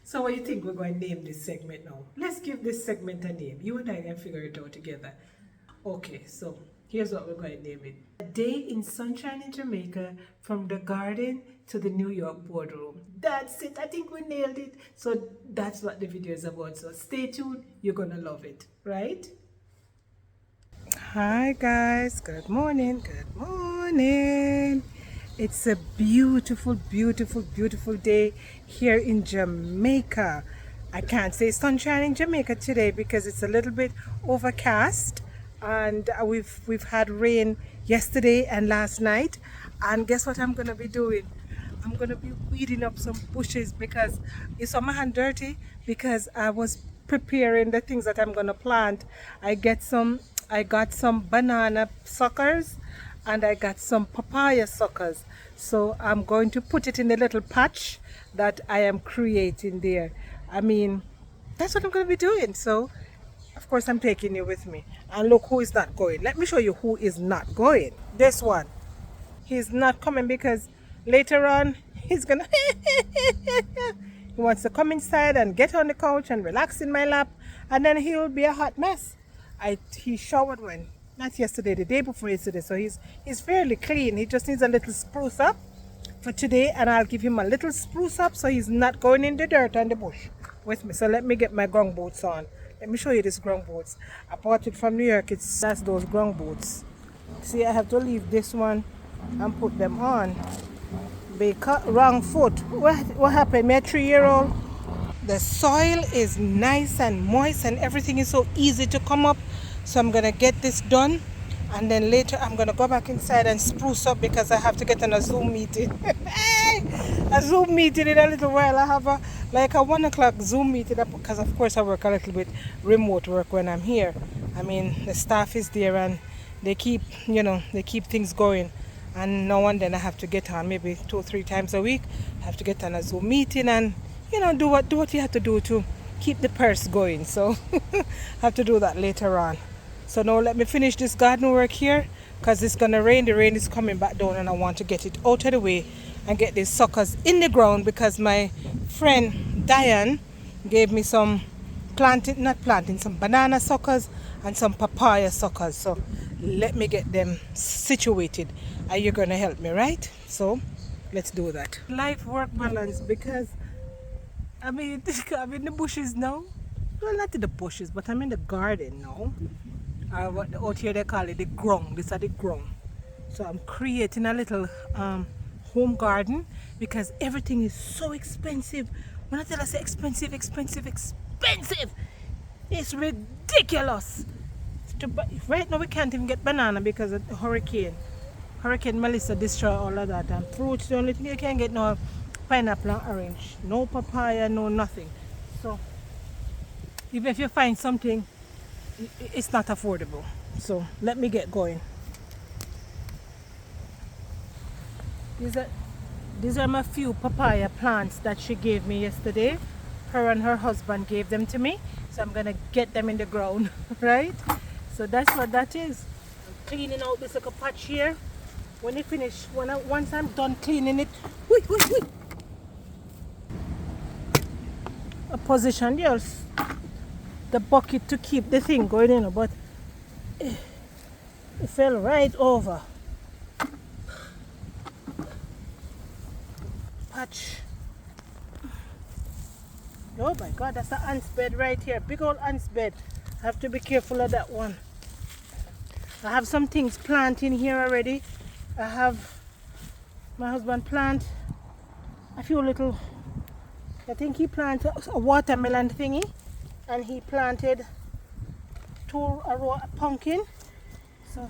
So what do you think we're going to name this segment now? Let's give this segment a name. You and I can figure it out together. Okay, so here's what we're going to name it. A day in sunshine in Jamaica, from the garden to the New York boardroom. That's it. I think we nailed it. So that's what the video is about. So stay tuned. You're going to love it, right? Hi guys, good morning, good morning. It's a beautiful, beautiful, beautiful day here in Jamaica. I can't say sunshine in Jamaica today because it's a little bit overcast, and we've had rain yesterday and last night. And guess what I'm gonna be doing? I'm gonna be weeding up some bushes because you saw my hand dirty because I was preparing the things that I'm gonna plant. I got some banana suckers and I got some papaya suckers. So I'm going to put it in the little patch that I am creating there. I mean, that's what I'm gonna be doing. So of course I'm taking you with me. And look who is not going. Let me show you who is not going. This one. He's not coming because later on he's gonna he wants to come inside and get on the couch and relax in my lap, and then he'll be a hot mess. He showered when, not yesterday, the day before yesterday, so he's fairly clean. He just needs a little spruce up for today, and I'll give him a little spruce up so he's not going in the dirt and the bush with me. So let me get my ground boots on. Let me show you these ground boots. I bought it from New York. That's those ground boots. See, I have to leave this one and put them on because wrong foot. What happened? My 3-year-old. The soil is nice and moist and everything is so easy to come up. So I'm gonna get this done, and then later I'm gonna go back inside and spruce up because I have to get on a Zoom meeting. A Zoom meeting in a little while. I have a 1 o'clock Zoom meeting because of course I work a little bit remote work when I'm here. I mean, the staff is there and they keep things going, and now and then I have to get on maybe 2 or 3 times a week. I have to get on a Zoom meeting and do what you have to do to keep the purse going. So I have to do that later on. So now let me finish this garden work here because it's gonna rain. The rain is coming back down and I want to get it out of the way and get these suckers in the ground because my friend Diane gave me some some banana suckers and some papaya suckers. So let me get them situated. Are you gonna help me, right? So let's do that. Life work balance, because I'm in the bushes now. Well, not in the bushes, but I'm in the garden now. What out here they call it the ground. This is the ground. So I'm creating a little home garden because everything is so expensive. When I tell you, say expensive, it's ridiculous. Right now we can't even get banana because of the hurricane. Hurricane Melissa destroyed all of that, and fruits, the only thing you can get now, pineapple and orange. No papaya, no nothing. So even if you find something, it's not affordable. So let me get going. These are my few papaya plants that she gave me yesterday. Her and her husband gave them to me. So I'm gonna get them in the ground, right? So that's what that is. I'm cleaning out this little patch here. When you finish, once I'm done cleaning it, I position the bucket to keep the thing going in, but it fell right over. Patch. Oh my God, that's an ant's bed right here. Big old ant's bed. I have to be careful of that one. I have some things planted in here already. I have my husband plant a few little, I think he planted a watermelon thingy, and he planted a row of pumpkin. So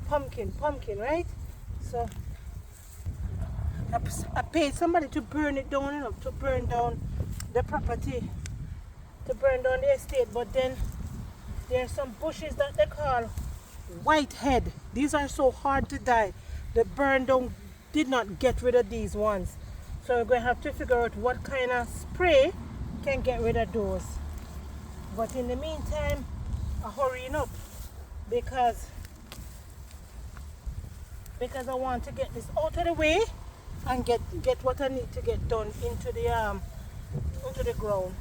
pumpkin, right? So I paid somebody to burn it down, to burn down the property, to burn down the estate. But then there are some bushes that they call whitehead. These are so hard to die. The burn down did not get rid of these ones. So we're going to have to figure out what kind of spray can get rid of those. But in the meantime, I'm hurrying up because I want to get this out of the way and get what I need to get done into the into the ground.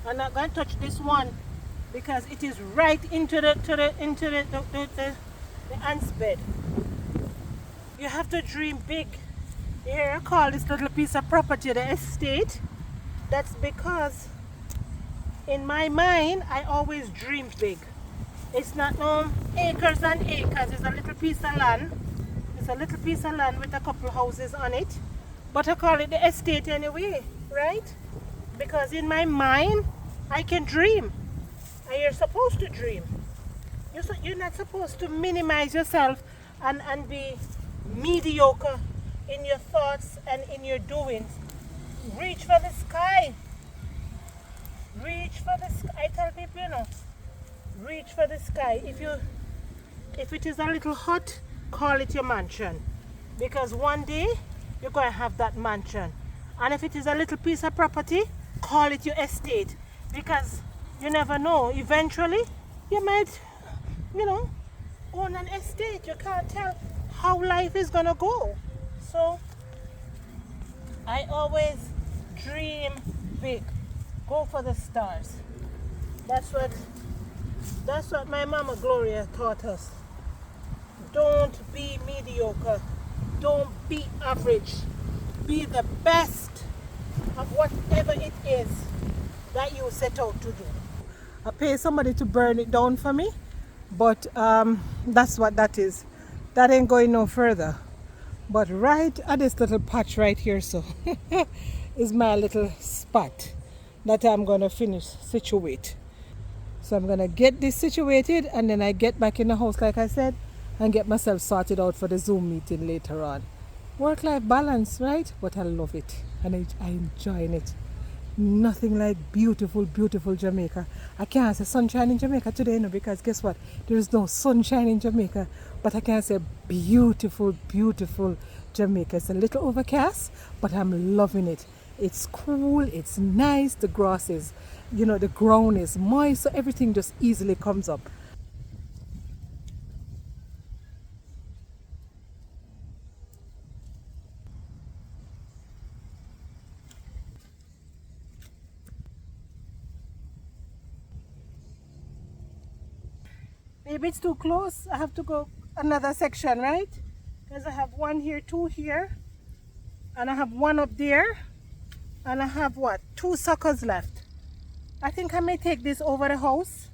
I'm not going to touch this one because it is right into the ants bed. You have to dream big. Here I call this little piece of property the estate. That's because in my mind I always dream big. It's not no acres and acres. It's a little piece of land. It's a little piece of land with a couple houses on it. But I call it the estate anyway, right? Because in my mind I can dream. And you're supposed to dream. You're not supposed to minimize yourself and be mediocre in your thoughts and in your doings. Reach for the sky. Reach for the sky. I tell people, you know, reach for the sky. If it is a little hut, call it your mansion. Because one day you're going to have that mansion. And if it is a little piece of property, call it your estate. Because you never know, eventually you might, you know, own an estate. You can't tell how life is gonna go. So I always dream big. Go for the stars. That's what my mama Gloria taught us. Don't be mediocre. Don't be average. Be the best of whatever it is that you set out to do. I pay somebody to burn it down for me, but that's what that is. That ain't going no further. But right at this little patch right here, so is my little spot that I'm gonna finish situate. So I'm gonna get this situated and then I get back in the house like I said and get myself sorted out for the Zoom meeting later on. Work-life balance, right? But I love it and I enjoying it. Nothing like beautiful, beautiful Jamaica. I can't say sunshine in Jamaica today, no, because guess what? There is no sunshine in Jamaica. But I can say beautiful, beautiful Jamaica. It's a little overcast, but I'm loving it. It's cool, it's nice. The grass is, you know, the ground is moist, so everything just easily comes up. Maybe it's too close. I have to go another section, right? Because I have one here, two here, and I have one up there, and I have what? 2 suckers left. I think I may take this over the house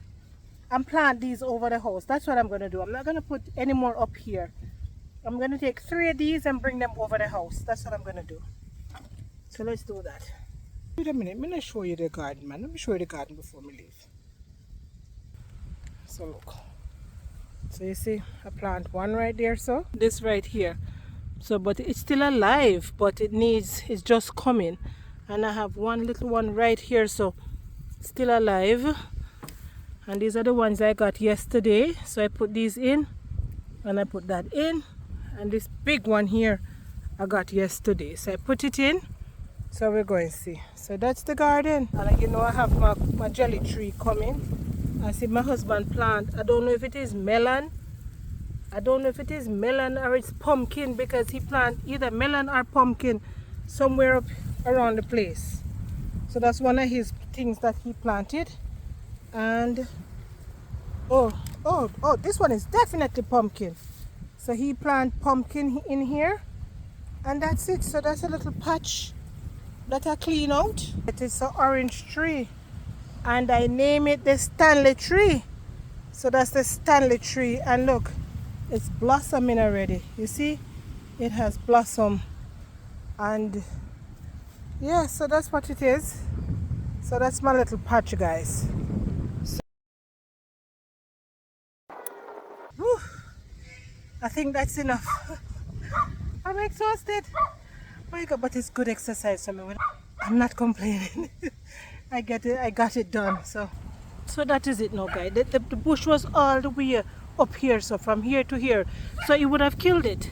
and plant these over the house. That's what I'm going to do. I'm not going to put any more up here. I'm going to take 3 of these and bring them over the house. That's what I'm going to do. So let's do that. Wait a minute. I'm going to show you the garden, man. Let me show you the garden before we leave. So look. So you see, I plant one right there, so this right here. So, but it's still alive, but it's just coming. And I have one little one right here, so still alive. And these are the ones I got yesterday. So I put these in, and I put that in. And this big one here, I got yesterday. So I put it in. So we're going to see. So that's the garden. And you know, I have my jelly tree coming. I see my husband plant. I don't know if it is melon. I don't know if it is melon or it's pumpkin, because he plant either melon or pumpkin somewhere up around the place. So that's one of his things that he planted. And oh, this one is definitely pumpkin. So he plant pumpkin in here, and that's it. So that's a little patch that I clean out. It is an orange tree, and I name it the Stanley tree. So that's the Stanley tree, and look, it's blossoming already. You see, it has blossom, and yeah, so that's what it is. So that's my little patch, guys. So, whew, I think that's enough. I'm exhausted. My God, but it's good exercise for me. I'm not complaining. I got it done. So that is it now, guys. The bush was all the way up here, so from here to here, so it would have killed it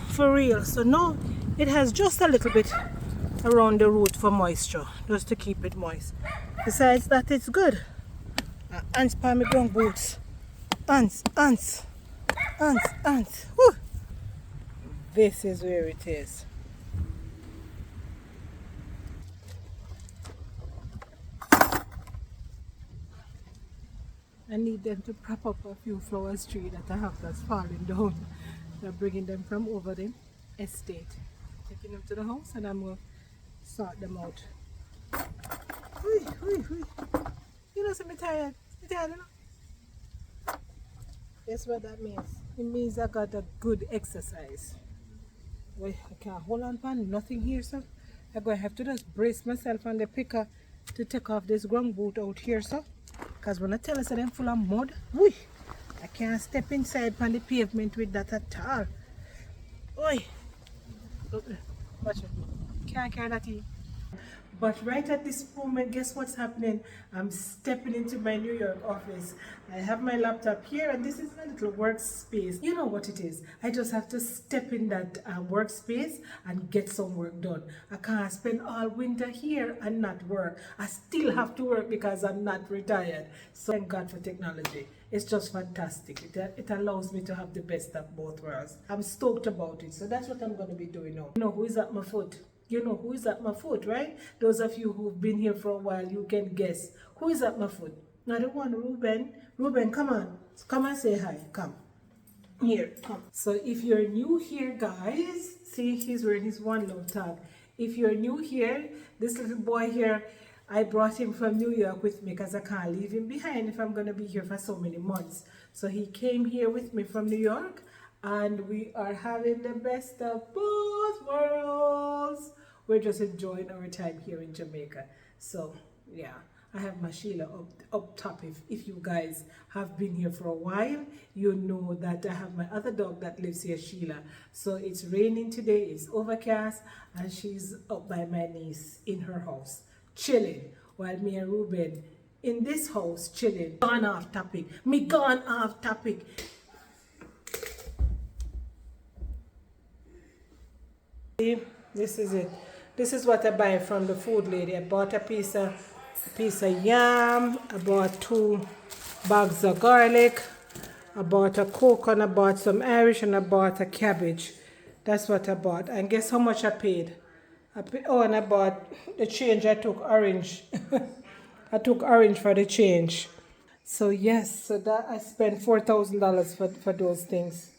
for real. So now it has just a little bit around the root for moisture, just to keep it moist. Besides that, it's good. Ants by my ground boots. Ants. Woo. This is where it is. I need them to prop up a few flowers tree that I have that's falling down. They're bringing them from over the estate. Taking them to the house and I'm going to sort them out. You know, so I'm tired. I'm tired, you know? Guess what that means? It means I got a good exercise. Well, I can't hold on pan, nothing here, so I'm going to have to just brace myself on the picker to take off this ground boot out here, so. Because when I tell us that I'm full of mud, I can't step inside on the pavement with that at all. Oi! Watch it. Can't carry that in. But right at this moment, guess what's happening? I'm stepping into my New York office. I have my laptop here and this is my little workspace. You know what it is. I just have to step in that workspace and get some work done. I can't spend all winter here and not work. I still have to work because I'm not retired. So thank God for technology. It's just fantastic. It allows me to have the best of both worlds. I'm stoked about it. So that's what I'm going to be doing now. You know who is at my foot? You know who is at my foot, right? Those of you who've been here for a while, you can guess. Who is at my foot? Not the one, Ruben. Ruben, come on. Come and say hi. Come. Here, come. So if you're new here, guys, see he's wearing his One Love tag. If you're new here, this little boy here, I brought him from New York with me because I can't leave him behind if I'm going to be here for so many months. So he came here with me from New York. And we are having the best of both worlds. We're just enjoying our time here in Jamaica. So, yeah, I have my Sheila up top. If you guys have been here for a while, you know that I have my other dog that lives here, Sheila. So it's raining today, it's overcast, and she's up by my niece in her house, chilling, while me and Ruben in this house, chilling. Gone off topic. Me gone off topic. This is it. This is what I buy from the food lady. I bought a piece of yam. I bought 2 bags of garlic. I bought a Coke and I bought some Irish and I bought a cabbage. That's what I bought. And guess how much I paid? And I bought the change. I took orange. I took orange for the change. So yes, so that I spent $4,000 for those things.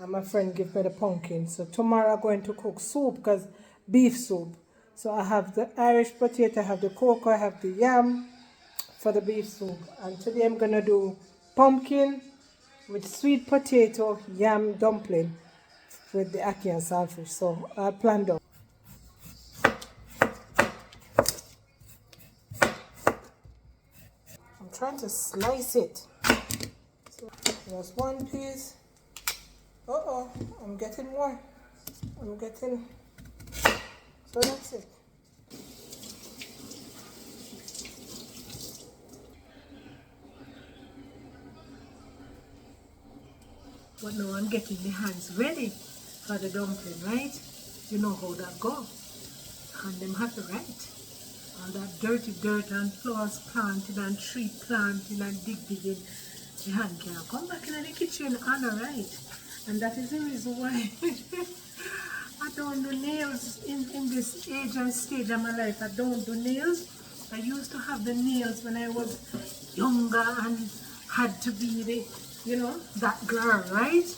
And my friend gave me the pumpkin. So tomorrow I'm going to cook soup, because beef soup. So I have the Irish potato, I have the cocoa, I have the yam for the beef soup. And today I'm going to do pumpkin with sweet potato yam dumpling with the ackee and saltfish. So I planned out. I'm trying to slice it. So there's one piece. I'm getting more. So that's it. But now I'm getting the hands ready for the dumpling, right? You know how that goes. And them happy, right? All that dirty dirt and flowers planted and tree planting and digging. The hand can't come back in the kitchen, Anna, right? And that is the reason why I don't do nails in this age and stage of my life. I don't do nails. I used to have the nails when I was younger and had to be that girl, right?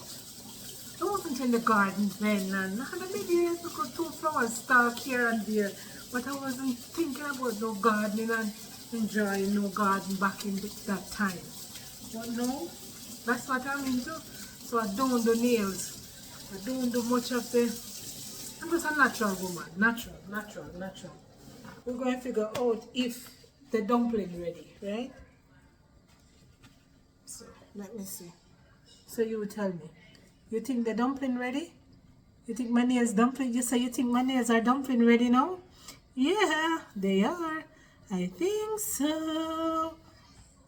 I wasn't in the garden then, and I had a maybe look at 2 flowers stalk here and there, but I wasn't thinking about no gardening and enjoying no garden back in that time. But no, that's what I'm into. So I don't do nails. I don't do much of the... I'm just a natural woman. Natural. We're going to figure out if the dumpling ready, right? So, let me see. So you tell me. You think the dumpling ready? You think my nails dumpling? You say you think my nails are dumpling ready now? Yeah, they are. I think so.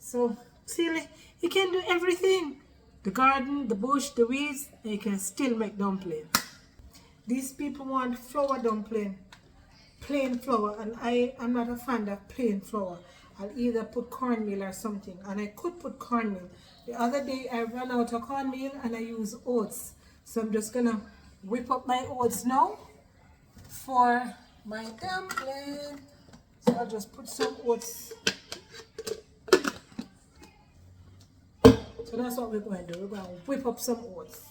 So, silly. You can do everything. The garden, the bush, the weeds, and you can still make dumpling. These people want flour dumpling, plain flour, and I am not a fan of plain flour. I'll either put cornmeal or something, and I could put cornmeal. The other day I ran out of cornmeal and I used oats, so I'm just gonna whip up my oats now for my dumpling. So I'll just put some oats. So that's what we're going to do. We're going to whip up some oats.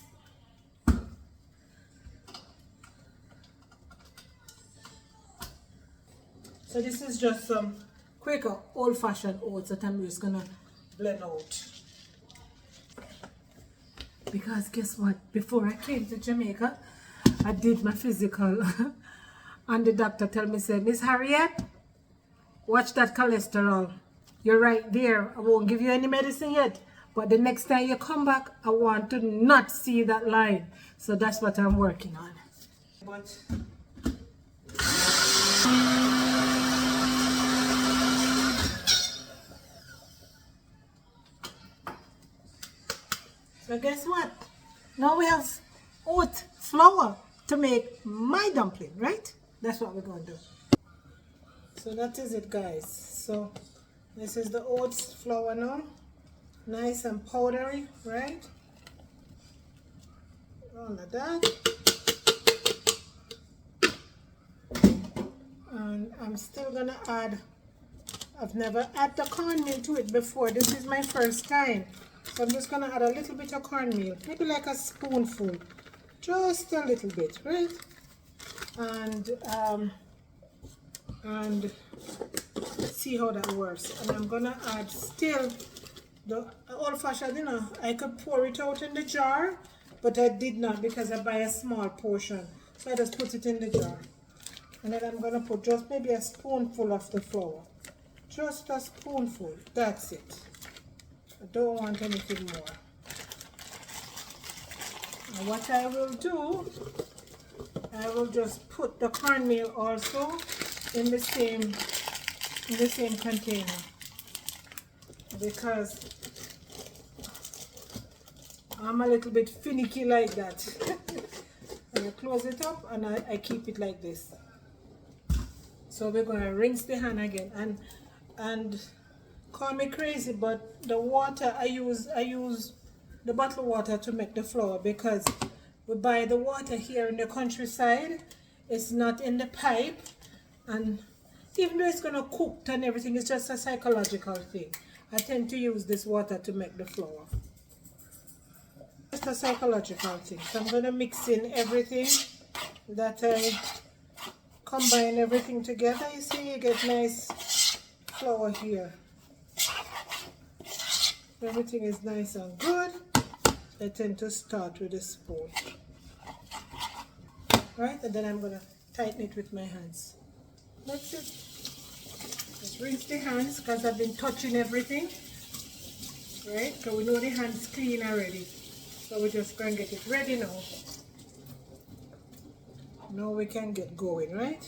So this is just some Quaker old-fashioned oats that I'm just going to blend out. Because guess what? Before I came to Jamaica, I did my physical. And the doctor told me, said, Miss Harriet, watch that cholesterol. You're right there. I won't give you any medicine yet. But the next time you come back, I want to not see that line. So that's what I'm working on. But so guess what? Now we have oat flour to make my dumpling, right? That's what we're going to do. So that is it, guys. So this is the oats flour now. Nice and powdery, right? All of that. And I'm still gonna add, I've never added the cornmeal to it before. This is my first time. So I'm just gonna add a little bit of cornmeal, maybe like a spoonful. Just a little bit, right? And see how that works. And I'm gonna add still the old-fashioned, you know, I could pour it out in the jar, but I did not because I buy a small portion. So I just put it in the jar. And then I'm going to put just maybe a spoonful of the flour. Just a spoonful. That's it. I don't want anything more. And what I will do, I will just put the cornmeal also in the same container. Because I'm a little bit finicky like that. And I close it up and I keep it like this. So we're going to rinse the hand again. And call me crazy, but the water I use the bottled water to make the flour, because we buy the water here in the countryside. It's not in the pipe, and even though it's going to cook and everything, it's just a psychological thing. I tend to use this water to make the flour. Just a psychological thing. So I'm going to mix in everything that I combine everything together. You see, you get nice flour here. Everything is nice and good. I tend to start with a spoon. Right, and then I'm going to tighten it with my hands. That's it. Just rinse the hands because I've been touching everything. Right, because we know the hands clean already. So we're just going to get it ready now. Now we can get going, right?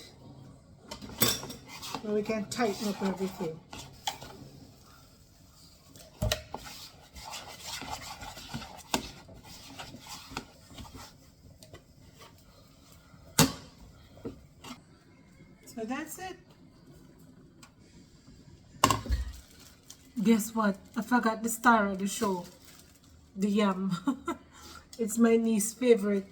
Now we can tighten up everything. So that's it. Guess what? I forgot the star of the show. The yam. It's my niece's favorite.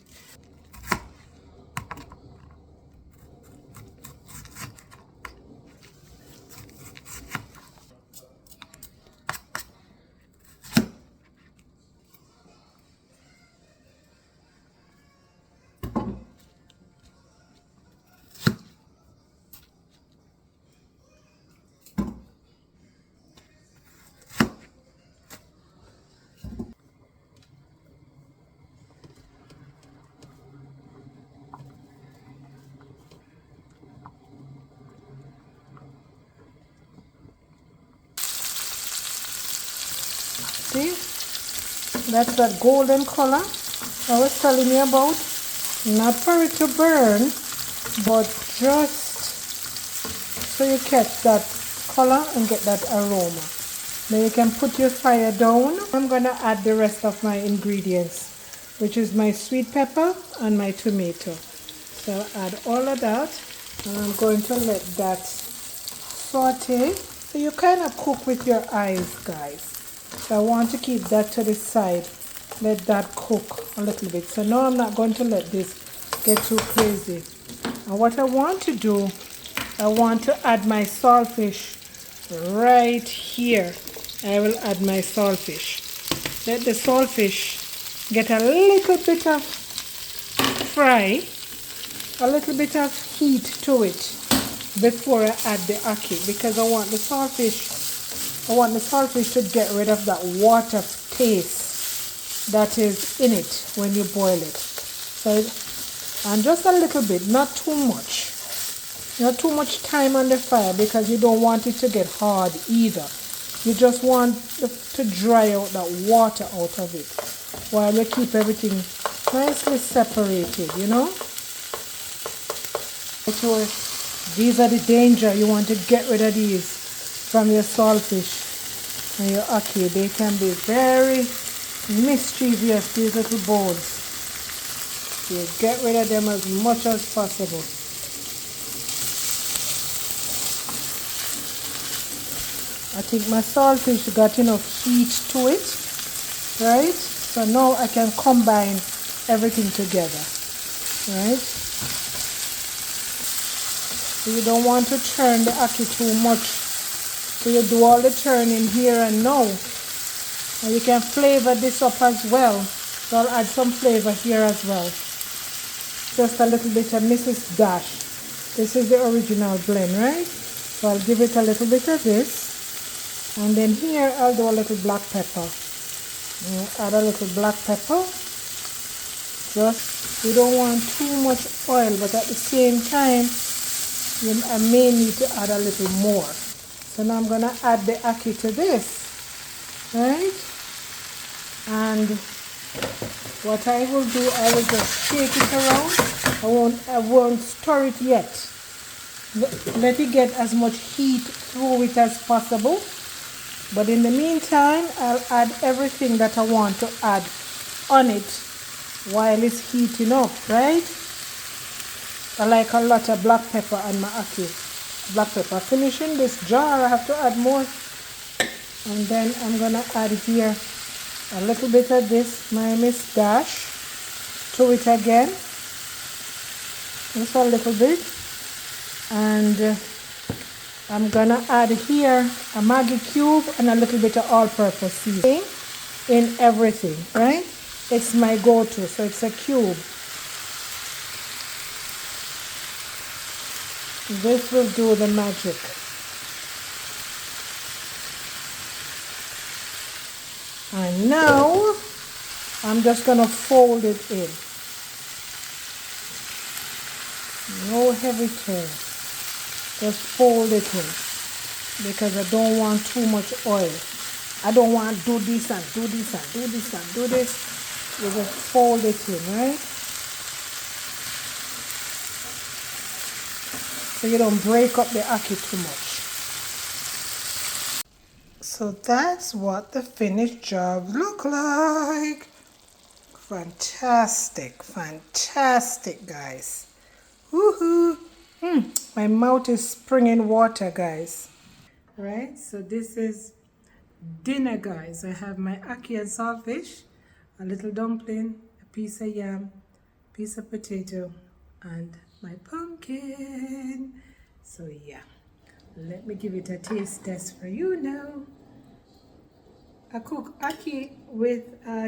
See? That's that golden color I was telling you about. Not for it to burn, but just so you catch that color and get that aroma. Then you can put your fire down. I'm going to add the rest of my ingredients, which is my sweet pepper and my tomato. So I'll add all of that, and I'm going to let that saute. So you kind of cook with your eyes, guys. So I want to keep that to the side. Let that cook a little bit. So now I'm not going to let this get too crazy. And what I want to do, I want to add my saltfish right here. I will add my saltfish. Let the saltfish get a little bit of fry, a little bit of heat to it before I add the ackee, because I want the saltfish to get rid of that water taste that is in it when you boil it. So, and just a little bit, not too much. Not too much time on the fire, because you don't want it to get hard either. You just want to dry out that water out of it while you keep everything nicely separated, you know. So these are the danger. You want to get rid of these from your saltfish and your ackee. They can be very mischievous, these little bones. So you get rid of them as much as possible. I think my saltfish got enough heat to it, right? So now I can combine everything together, right? So you don't want to turn the ackee too much. So you do all the turning here and now. And you can flavor this up as well. So I'll add some flavor here as well. Just a little bit of Mrs. Dash. This is the original blend, right? So I'll give it a little bit of this. And then here I'll do a little black pepper. Add a little black pepper. Just, you don't want too much oil, but at the same time, I may need to add a little more. So now I'm going to add the ackee to this, right? And what I will do, I will just shake it around. I won't stir it yet. Let it get as much heat through it as possible. But in the meantime, I'll add everything that I want to add on it while it's heating up, right? I like a lot of black pepper on my ackee. Black pepper. Finishing this jar, I have to add more. And then I'm going to add here a little bit of this, my Miss Dash, to it again. Just a little bit. And I'm gonna add here a Maggi cube and a little bit of all-purpose seasoning in everything, right? It's my go-to, so it's a cube. This will do the magic. And now I'm just gonna fold it in. No heavy turn. Just fold it in, because I don't want too much oil. I don't want to do this and do this and do this and do this. You just fold it in, right? So you don't break up the ackee too much. So that's what the finished job look like. Fantastic, fantastic, guys. Woohoo! My mouth is springing water, guys. Right, so this is dinner, guys. I have my ackee and saltfish, a little dumpling, a piece of yam, piece of potato, and my pumpkin. So yeah, let me give it a taste test for you now. I cook ackee with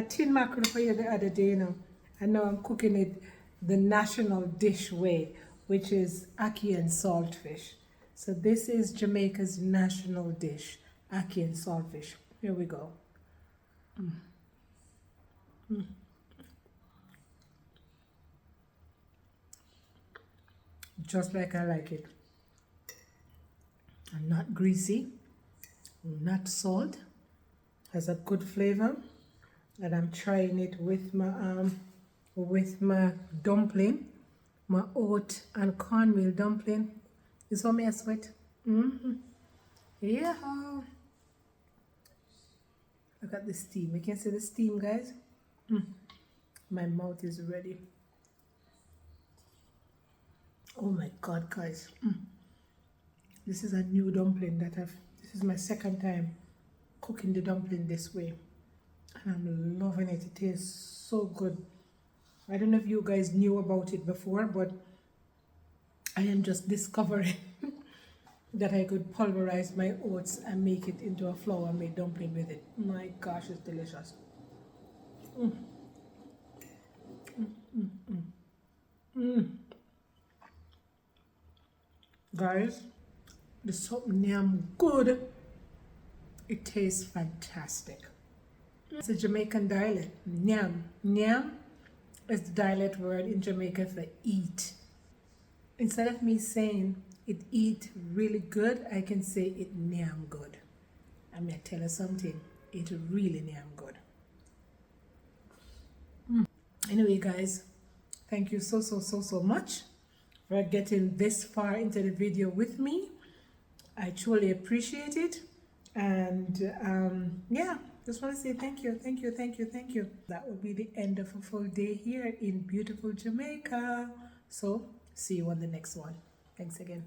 tin mackerel for you the other day, you know, and now I'm cooking it the national dish way, which is ackee and saltfish. So this is Jamaica's national dish, ackee and saltfish. Here we go. Just like I like it. And not greasy, not salt, has a good flavor. And I'm trying it with my dumpling, my oat and cornmeal dumpling. This one me a sweat. Yeah. Look at the steam. You can see the steam, guys. My mouth is ready. Oh my God, guys. This is a new dumpling this is my second time cooking the dumpling this way. And I'm loving it. It tastes so good. I don't know if you guys knew about it before, but I am just discovering that I could pulverize my oats and make it into a flour made dumpling with it. My gosh, it's delicious. Guys, the something yam good. It tastes fantastic. It's a Jamaican dialect. Nyam. Nyam is the dialect word in Jamaica for eat. Instead of me saying it eat really good, I can say it nyam good. I'm gonna tell you something. It really nyam good. Anyway, guys, thank you so much for getting this far into the video with me. I truly appreciate it. And yeah, just want to say thank you. That will be the end of a full day here in beautiful Jamaica. So see you on the next one. Thanks again.